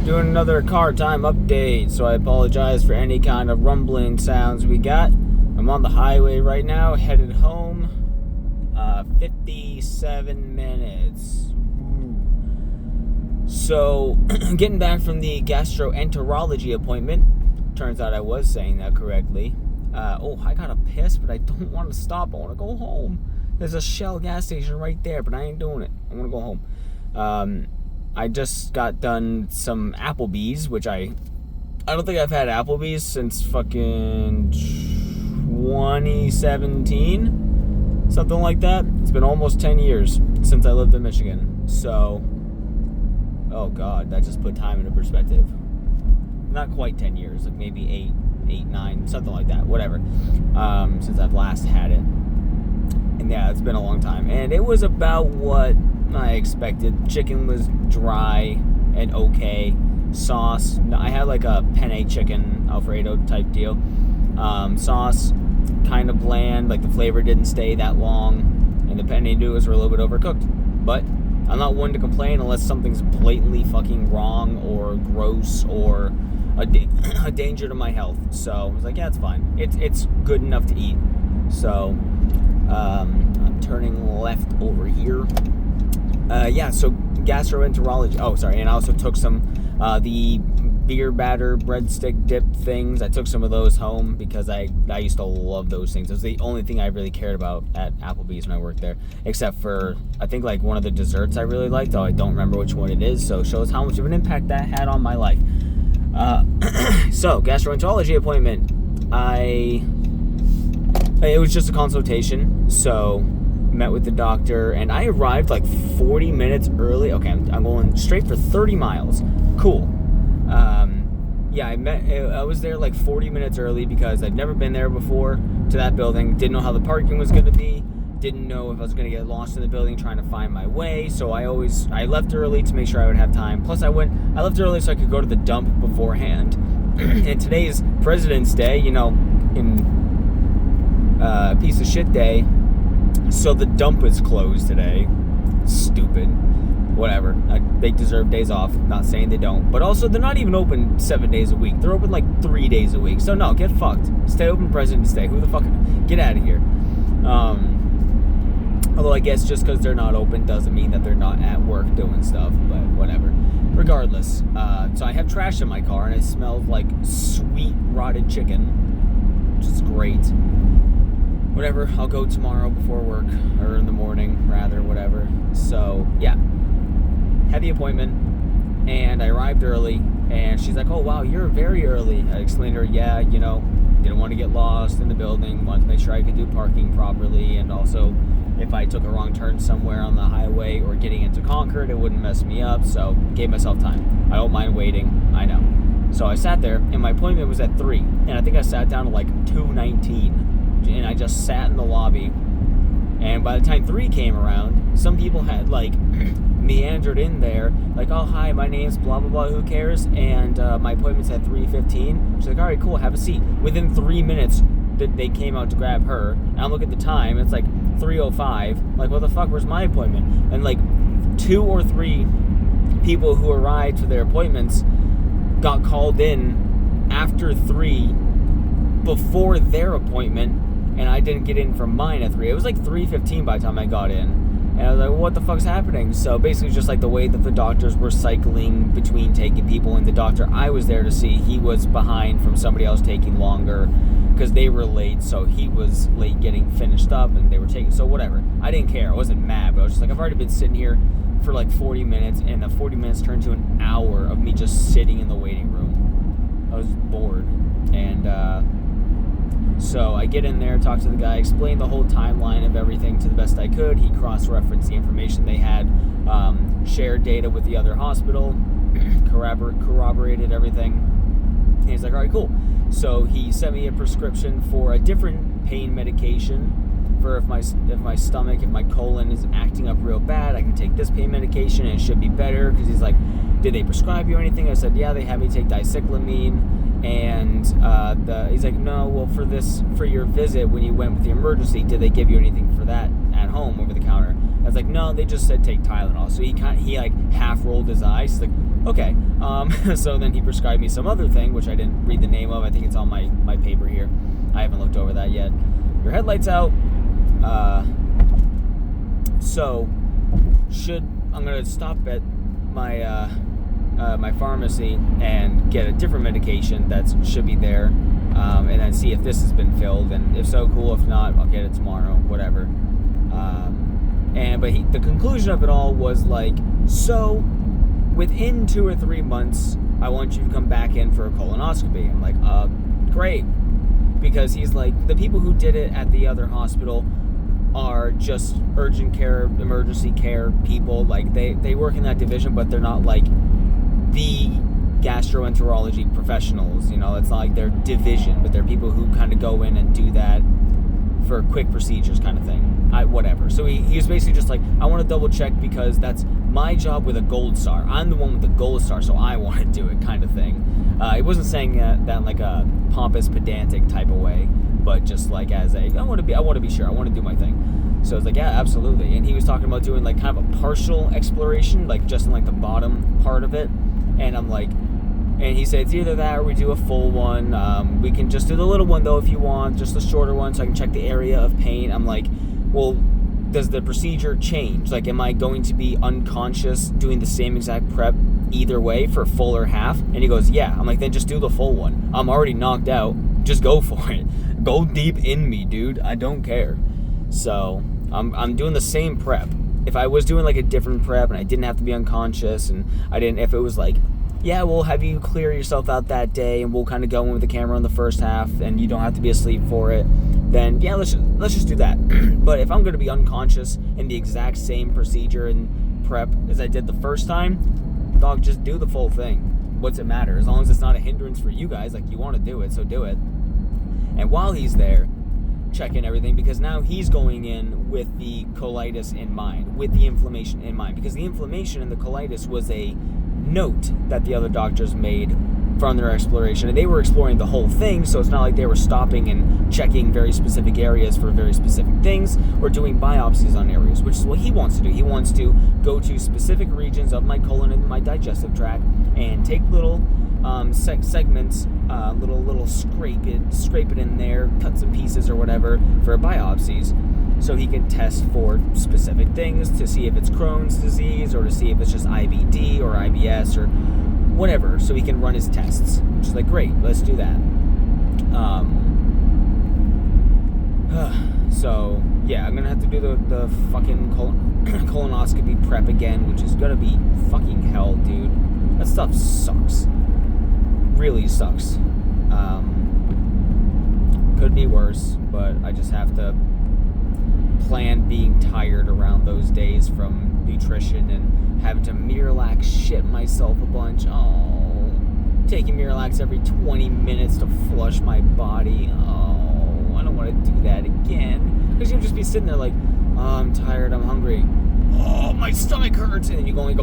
Doing another car time update, so I apologize for any kind of rumbling sounds we got. I'm on the highway right now, headed home. 57 minutes. So, getting back from the gastroenterology appointment. Turns out I was saying that correctly. I gotta piss, but I don't want to stop. I want to go home. There's a Shell gas station right there, but I ain't doing it. I want to go home. I just got done some Applebee's, which I don't think I've had Applebee's since fucking 2017. Something like that. It's been almost 10 years since I lived in Michigan. So, oh God, that just put time into perspective. Not quite 10 years, like maybe 8, 9, something like that, whatever, since I've last had it. And yeah, it's been a long time. And it was about what I expected. Chicken was dry and okay. Sauce, I had like a penne chicken Alfredo type deal. Sauce, kind of bland, like the flavor didn't stay that long. And the penne noodles were a little bit overcooked. But I'm not one to complain unless something's blatantly fucking wrong or gross or a danger to my health. So I was like, yeah, it's fine. It's good enough to eat. So I'm turning left over here. So gastroenterology. Oh, sorry. And I also took some the beer batter breadstick dip things. I took some of those home because I used to love those things. It was the only thing I really cared about at Applebee's when I worked there, except for I think like one of the desserts I really liked, though I don't remember which one it is. So it shows how much of an impact that had on my life. So gastroenterology appointment. It was just a consultation. So met with the doctor, and I arrived like 40 minutes early. Okay, I'm going straight for 30 miles. Cool. I was there like 40 minutes early because I'd never been there before to that building. Didn't know how the parking was going to be. Didn't know if I was going to get lost in the building trying to find my way. So I left early to make sure I would have time. Plus I left early so I could go to the dump beforehand. And today is President's Day, piece of shit day. So the dump is closed today. Stupid. Whatever. They deserve days off. Not saying they don't. But also, they're not even open 7 days a week. They're open like 3 days a week. So no, get fucked. Stay open President's Day. Who the fuck? Get out of here. Although I guess just because they're not open doesn't mean that they're not at work doing stuff. But whatever. Regardless. So I have trash in my car, and it smells like sweet rotted chicken. Which is great. Whatever, I'll go tomorrow before work, or in the morning, rather, whatever. So, yeah. Had the appointment, and I arrived early, and she's like, oh, wow, you're very early. I explained to her, yeah, didn't want to get lost in the building, wanted to make sure I could do parking properly, and also, if I took a wrong turn somewhere on the highway or getting into Concord, it wouldn't mess me up, so gave myself time. I don't mind waiting, I know. So I sat there, and my appointment was at 3, and I think I sat down at like 2:19. And I just sat in the lobby, and by the time 3 came around, some people had like meandered in there, like, oh hi, my name's blah blah blah, who cares, and my appointment's at 3:15. She's like, alright, cool, have a seat. Within 3 minutes they came out to grab her, and I look at the time, it's like 3:05. Like, what the fuck, where's my appointment? And like 2 or 3 people who arrived for their appointments got called in after 3 before their appointment, and I didn't get in for mine at 3. It was like 3:15 by the time I got in. And I was like, what the fuck's happening? So basically just like the way that the doctors were cycling between taking people, and the doctor I was there to see, he was behind from somebody else taking longer because they were late, so he was late getting finished up, and they were taking, so whatever. I didn't care. I wasn't mad, but I was just like, I've already been sitting here for like 40 minutes, and the 40 minutes turned to an hour of me just sitting in the waiting room. I was bored. And so I get in there, talk to the guy, explain the whole timeline of everything to the best I could. He cross-referenced the information they had, shared data with the other hospital, corroborated everything. And he's like, all right, cool. So he sent me a prescription for a different pain medication for if my stomach, if my colon is acting up real bad, I can take this pain medication and it should be better. Because he's like, did they prescribe you anything? I said, yeah, they had me take dicyclamine. And he's like, no, well, for your visit when you went with the emergency, did they give you anything for that at home over the counter? I was like, no, they just said take Tylenol. So he like half rolled his eyes. He's like, okay. So then he prescribed me some other thing, which I didn't read the name of. I think it's on my paper here. I haven't looked over that yet. Your headlight's out. So I'm gonna stop at my my pharmacy and get a different medication that should be there, and then see if this has been filled, and if so, cool. If not, I'll get it tomorrow, whatever. But the conclusion of it all was like, so within 2 or 3 months, I want you to come back in for a colonoscopy. I'm like, great, because he's like, the people who did it at the other hospital are just urgent care, emergency care people. Like they work in that division, but they're not like the gastroenterology professionals. You know, it's not like their division, but they're people who kind of go in and do that for quick procedures kind of thing. Whatever. So he was basically just like, I want to double check because that's my job with a gold star. I'm the one with the gold star, so I want to do it kind of thing. He wasn't saying that in like a pompous, pedantic type of way, but just like as I want to be sure, I want to do my thing. So I was like, yeah, absolutely. And he was talking about doing like kind of a partial exploration, like just in like the bottom part of it. And I'm like, and he said it's either that or we do a full one. We can just do the little one though if you want, just the shorter one, so I can check the area of pain. I'm like, well, does the procedure change? Like, am I going to be unconscious doing the same exact prep either way for full or half? And he goes, yeah. I'm like, then just do the full one. I'm already knocked out. Just go for it. Go deep in me, dude. I don't care. So I'm doing the same prep. If I was doing like a different prep and I didn't have to be unconscious, and if it was like, yeah, we'll have you clear yourself out that day and we'll kind of go in with the camera on the first half and you don't have to be asleep for it, then yeah, let's just do that. But if I'm going to be unconscious in the exact same procedure and prep as I did the first time, dog, just do the full thing. What's it matter? As long as it's not a hindrance for you guys, like you want to do it, so do it. And while he's there, checking everything, because now he's going in with the colitis in mind, with the inflammation in mind, because the inflammation and the colitis was a note that the other doctors made from their exploration, and they were exploring the whole thing, so it's not like they were stopping and checking very specific areas for very specific things or doing biopsies on areas, which is what he wants to do. He wants to go to specific regions of my colon and my digestive tract and take little segments, little scrape it in there, cut some pieces or whatever for biopsies, so he can test for specific things to see if it's Crohn's disease or to see if it's just IBD or IBS or whatever, so he can run his tests. Which is like, great, let's do that. So yeah, I'm gonna have to do the fucking colonoscopy prep again, which is gonna be fucking hell, dude. That stuff sucks. Really sucks. Could be worse, but I just have to plan being tired around those days from nutrition and having to Miralax shit myself a bunch. Oh, taking Miralax every 20 minutes to flush my body. Oh, I don't want to do that again. Because you'll just be sitting there like, oh, I'm tired, I'm hungry. Oh, my stomach hurts. And then you go and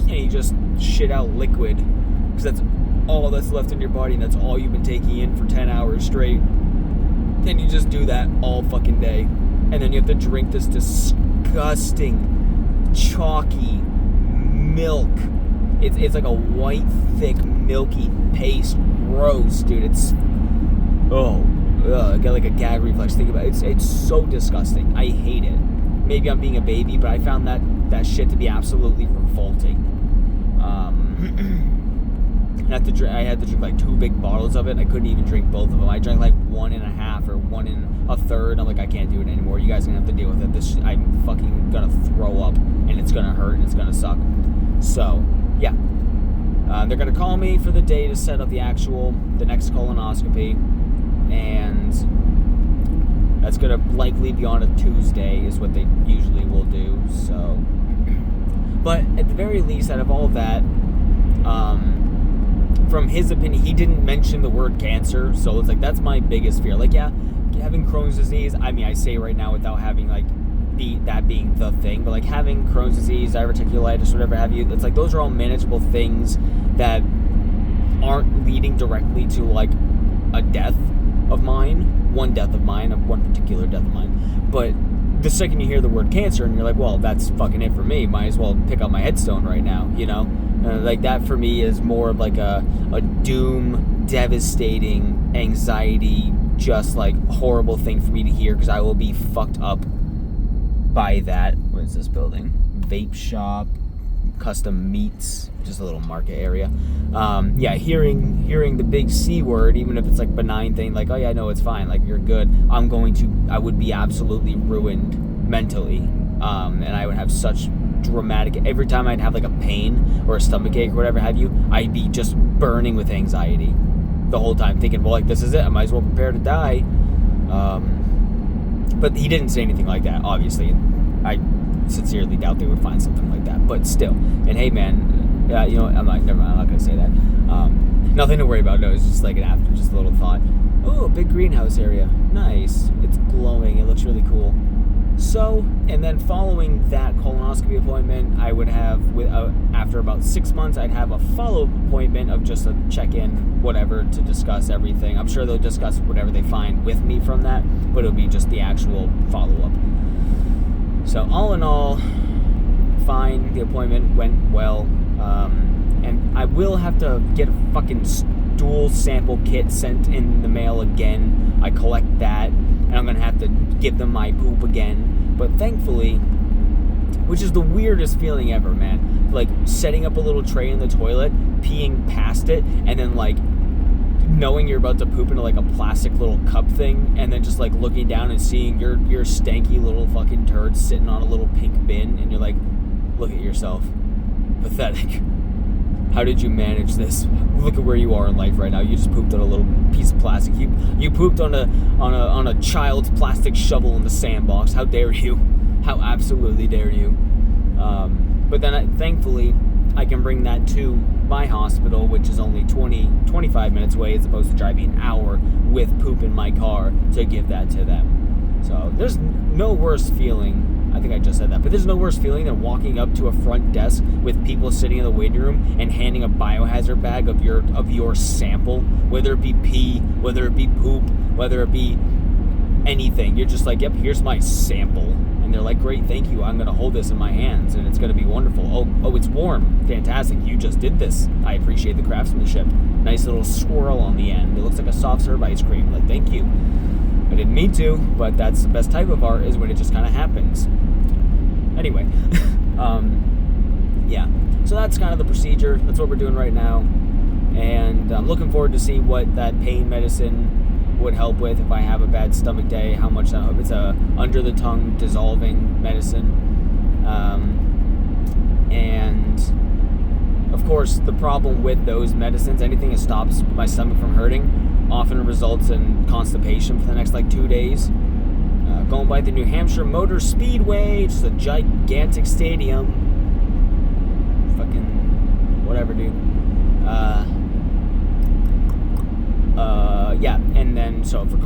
you just shit out liquid. Because that's all that's left in your body, and that's all you've been taking in for 10 hours straight. And you just do that all fucking day. And then you have to drink this disgusting, chalky milk. It's like a white, thick, milky paste. Gross, dude. It's... I got like a gag reflex thinking about it. It's so disgusting. I hate it. Maybe I'm being a baby, but I found that shit to be absolutely revolting. I had to drink like 2 big bottles of it. I couldn't even drink both of them. I drank like 1.5 or 1 1/3. I'm like, I can't do it anymore. You guys are gonna have to deal with it. I'm fucking gonna throw up, and it's gonna hurt, and it's gonna suck. So, yeah. They're gonna call me for the day to set up the next colonoscopy, and that's gonna likely be on a Tuesday, is what they usually will do. So, but at the very least, out of all of that, from his opinion, he didn't mention the word cancer, so it's like, that's my biggest fear. Like, yeah, having Crohn's disease, I mean, I say right now without having like that being the thing, but like having Crohn's disease, diverticulitis, whatever have you, it's like those are all manageable things that aren't leading directly to like a death of mine, one particular death of mine, but the second you hear the word cancer and you're like, well, that's fucking it for me. Might as well pick up my headstone right now, you know? Like that for me is more of like a doom, devastating, anxiety, just like horrible thing for me to hear, because I will be fucked up by that. What is this building? Vape shop, custom meats, just a little market area. Yeah, hearing the big C word, even if it's like benign thing, like, oh yeah, no, it's fine, like you're good. I would be absolutely ruined mentally. And I would have such dramatic, every time I'd have like a pain or a stomach ache or whatever have you, I'd be just burning with anxiety the whole time, thinking, well, like, this is it, I might as well prepare to die. But he didn't say anything like that, obviously. I sincerely doubt they would find something like that, but still. And hey, man, you know, I'm not gonna say that. Nothing to worry about. No, it's just like an after, just a little thought. Oh, a big greenhouse area, nice. It's glowing. It looks really cool. So, and then following that colonoscopy appointment, I would have, after about 6 months, I'd have a follow-up appointment of just a check-in, whatever, to discuss everything. I'm sure they'll discuss whatever they find with me from that, but it'll be just the actual follow-up. So, all in all, fine. The appointment went well. And I will have to get a fucking stool sample kit sent in the mail again. I collect that, and I'm going to have to give them my poop again. But thankfully, which is the weirdest feeling ever, man, like setting up a little tray in the toilet, peeing past it, and then like knowing you're about to poop into like a plastic little cup thing, and then just like looking down and seeing your stanky little fucking turd sitting on a little pink bin, and you're like, look at yourself. Pathetic. How did you manage this? Look at where you are in life right now. You just pooped on a little piece of plastic. You pooped on a child's plastic shovel in the sandbox. How dare you? How absolutely dare you? But then thankfully I can bring that to my hospital, which is only 25 minutes away, as opposed to driving an hour with poop in my car to give that to them. So there's no worse feeling. I think I just said that, but there's no worse feeling than walking up to a front desk with people sitting in the waiting room and handing a biohazard bag of your sample, whether it be pee, whether it be poop, whether it be anything. You're just like, yep, here's my sample. And they're like, great, thank you. I'm going to hold this in my hands, and it's going to be wonderful. Oh, it's warm. Fantastic. You just did this. I appreciate the craftsmanship. Nice little swirl on the end. It looks like a soft serve ice cream. Like, thank you. I didn't mean to, but that's the best type of art, is when it just kind of happens. Anyway, yeah. So that's kind of the procedure. That's what we're doing right now. And I'm looking forward to see what that pain medicine would help with if I have a bad stomach day, how much that helps. It's a under-the-tongue dissolving medicine. And, of course, the problem with those medicines, anything that stops my stomach from hurting, often results in constipation for the next, 2 days. Going by the New Hampshire Motor Speedway, just a gigantic stadium. Fucking whatever, dude. Yeah, and then, so for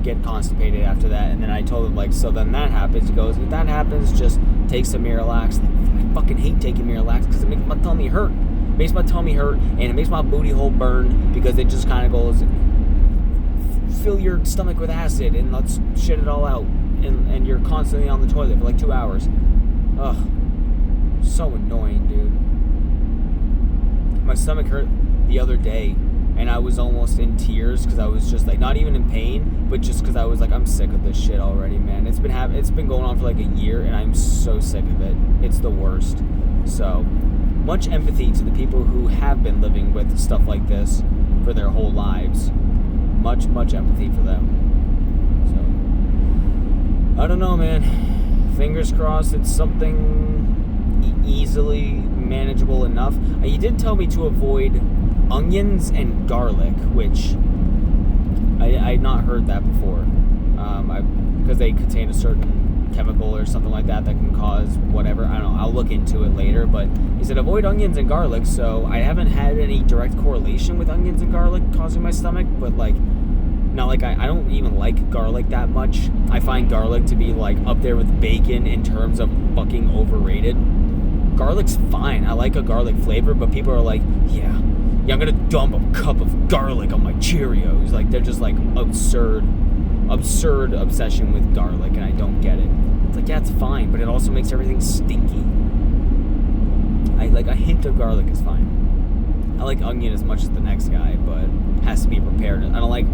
get constipated after that, and then I told him, so then that happens. He goes, if that happens, just take some Miralax. I fucking hate taking Miralax because it makes my tummy hurt. It makes my tummy hurt, and it makes my booty hole burn, because it just kind of goes, fill your stomach with acid and let's shit it all out, and you're constantly on the toilet for 2 hours. Ugh, so annoying, dude. My stomach hurt the other day, and I was almost in tears because I was just not even in pain, but just because I was I'm sick of this shit already, man. It's been going on for a year, and I'm so sick of it. It's the worst. So much empathy to the people who have been living with stuff like this for their whole lives. Much empathy for them. So I don't know, man. Fingers crossed it's something easily manageable enough. You did tell me to avoid onions and garlic, which I had not heard that before, because they contain a certain chemical or something like that can cause whatever. I don't know. I'll look into it later, but he said avoid onions and garlic, so I haven't had any direct correlation with onions and garlic causing my stomach, but not I don't even like garlic that much. I find garlic to be up there with bacon in terms of fucking overrated. Garlic's fine. I like a garlic flavor, but people are yeah, I'm gonna dump a cup of garlic on my Cheerios. They're just absurd obsession with garlic, and I don't get it. It's like, yeah, it's fine, but it also makes everything stinky. A hint of garlic is fine. I like onion as much as the next guy, but it has to be prepared. I don't like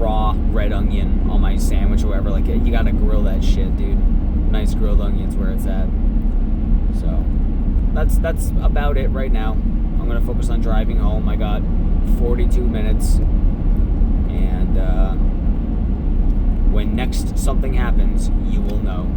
raw red onion on my sandwich or whatever. Like, you gotta grill that shit, dude. Nice grilled onion's where it's at. So that's about it right now. I'm gonna focus on driving home. I got 42 minutes, and when next something happens, you will know.